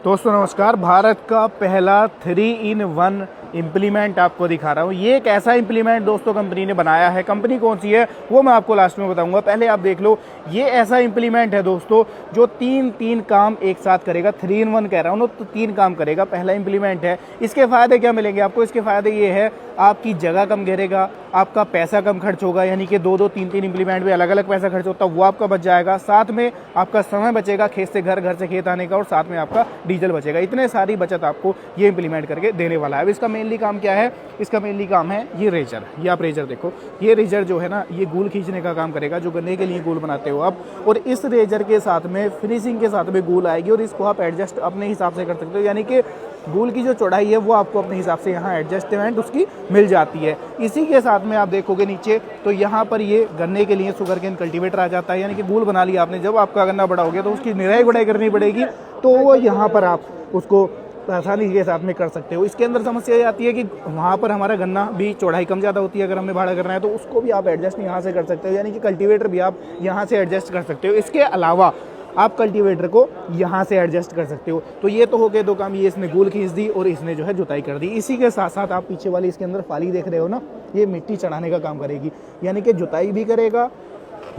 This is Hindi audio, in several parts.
दोस्तों नमस्कार। भारत का पहला 3-in-1 इम्प्लीमेंट आपको दिखा रहा हूँ। ये एक ऐसा इम्प्लीमेंट दोस्तों कंपनी ने बनाया है। कंपनी कौन सी है वो मैं आपको लास्ट में बताऊंगा। पहले आप देख लो, ये ऐसा इम्प्लीमेंट है दोस्तों जो तीन काम एक साथ करेगा। 3-in-1 कह रहा हूँ ना, तो 3 काम करेगा। पहला इम्प्लीमेंट है। इसके फायदे क्या मिलेंगे आपको? इसके फायदे ये है, आपकी जगह कम घेरेगा, आपका पैसा कम खर्च होगा, यानी कि 2-2 3-3 इम्प्लीमेंट में अलग अलग पैसा खर्च होता है वो आपका बच जाएगा। साथ में आपका समय बचेगा खेत से घर, घर से खेत आने का, और साथ में आपका डीजल बचेगा। इतने सारी बचत आपको ये इम्प्लीमेंट करके देने वाला है। अब इसका मेनली काम क्या है? इसका मेनली काम है ये रेजर। ये आप रेजर देखो, ये रेजर जो है ना, ये गूल खींचने का काम करेगा, जो गन्ने के लिए गूल बनाते हो आप। और इस रेजर के साथ में फिनिशिंग के साथ में गूल आएगी, और इसको आप एडजस्ट अपने हिसाब से कर सकते हो, यानी कि गूल की जो चौड़ाई है वो आपको अपने हिसाब से यहाँ एडजस्टमेंट उसकी मिल जाती है। इसी के साथ में आप देखोगे नीचे, तो यहाँ पर ये गन्ने के लिए शुगर केन कल्टीवेटर आ जाता है, यानी कि गूल बना लिया आपने। जब आपका गन्ना बड़ा हो गया तो उसकी निराई गुड़ाई करनी पड़ेगी, तो वो यहाँ पर आप उसको आसानी के साथ में कर सकते हो। इसके अंदर समस्या ये आती है कि वहाँ पर हमारा गन्ना भी चौड़ाई कम ज़्यादा होती है, अगर हमें भाड़ा करना है तो उसको भी आप एडजस्ट यहाँ से कर सकते हो, यानी कि कल्टीवेटर भी आप यहाँ से एडजस्ट कर सकते हो। इसके अलावा आप कल्टीवेटर को यहाँ से एडजस्ट कर सकते हो। तो ये तो हो गए 2 काम। ये इसने गूल खींच दी और इसने जो है जुताई कर दी। इसी के साथ साथ आप पीछे वाली इसके अंदर फाली देख रहे हो ना, ये मिट्टी चढ़ाने का काम करेगी, यानी कि जुताई भी करेगा,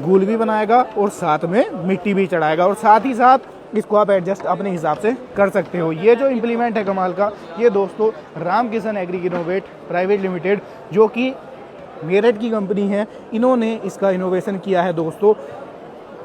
गूल भी बनाएगा और साथ में मिट्टी भी चढ़ाएगा, और साथ ही साथ इसको आप एडजस्ट अपने हिसाब से कर सकते हो। ये जो इम्प्लीमेंट है कमाल का, ये दोस्तों Ramkishan agri innovate private limited, जो कि मेरठ की कंपनी है, इन्होंने इसका इनोवेशन किया है दोस्तों।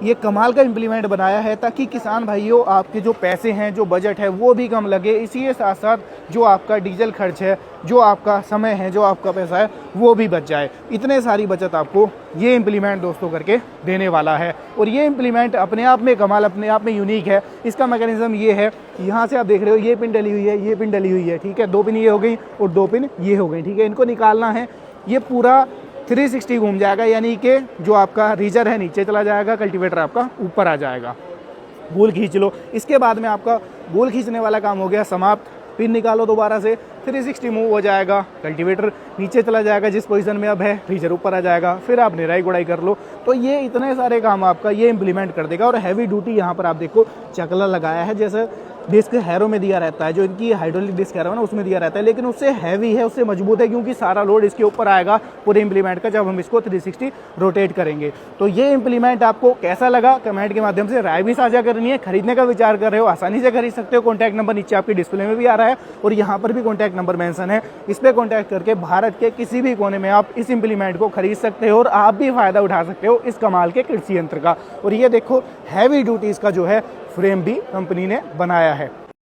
ये कमाल का इम्प्लीमेंट बनाया है ताकि किसान भाइयों आपके जो पैसे हैं, जो बजट है वो भी कम लगे। इसी के साथ साथ जो आपका डीजल खर्च है, जो आपका समय है, जो आपका पैसा है वो भी बच जाए। इतने सारी बचत आपको ये इम्प्लीमेंट दोस्तों करके देने वाला है। और ये इम्प्लीमेंट अपने आप में कमाल, अपने आप में यूनिक है। इसका मैकेनिज्म ये है, यहाँ से आप देख रहे हो ये पिन डली हुई है, ये पिन डली हुई है, ठीक है। 2 पिन ये हो गई और 2 पिन ये हो गई, ठीक है। इनको निकालना है, ये पूरा 360 घूम जाएगा, यानी कि जो आपका रीजर है नीचे चला जाएगा, कल्टीवेटर आपका ऊपर आ जाएगा। गूल खींच लो। इसके बाद में आपका गूल खींचने वाला काम हो गया समाप्त। पिन निकालो दोबारा से, 360 मूव हो जाएगा, कल्टीवेटर नीचे चला जाएगा जिस पोजीशन में अब है, रीजर ऊपर आ जाएगा, फिर आप निराई गुड़ाई कर लो। तो ये इतने सारे काम आपका ये इम्प्लीमेंट कर देगा। और हैवी ड्यूटी यहाँ पर आप देखो चकला लगाया है, जैसे डिस्क हैरो में दिया रहता है, जो इनकी हाइड्रोलिक डिस्क हैरो है ना उसमें दिया रहता है, लेकिन उससे हैवी है, उससे मजबूत है, क्योंकि सारा लोड इसके ऊपर आएगा पूरे इम्प्लीमेंट का जब हम इसको 360 रोटेट करेंगे। तो ये इम्प्लीमेंट आपको कैसा लगा कमेंट के माध्यम से राय भी साझा करनी है। खरीदने का विचार कर रहे हो, आसानी से खरीद सकते हो। कॉन्टैक्ट नंबर नीचे आपकी डिस्प्ले में भी आ रहा है और यहाँ पर भी कॉन्टैक्ट नंबर मेंशन है। इस पर कॉन्टैक्ट करके भारत के किसी भी कोने में आप इस इम्प्लीमेंट को खरीद सकते हो और आप भी फायदा उठा सकते हो इस कमाल के कृषि यंत्र का। और ये देखो हैवी ड्यूटी इसका जो है फ्रेम भी कंपनी ने बनाया है।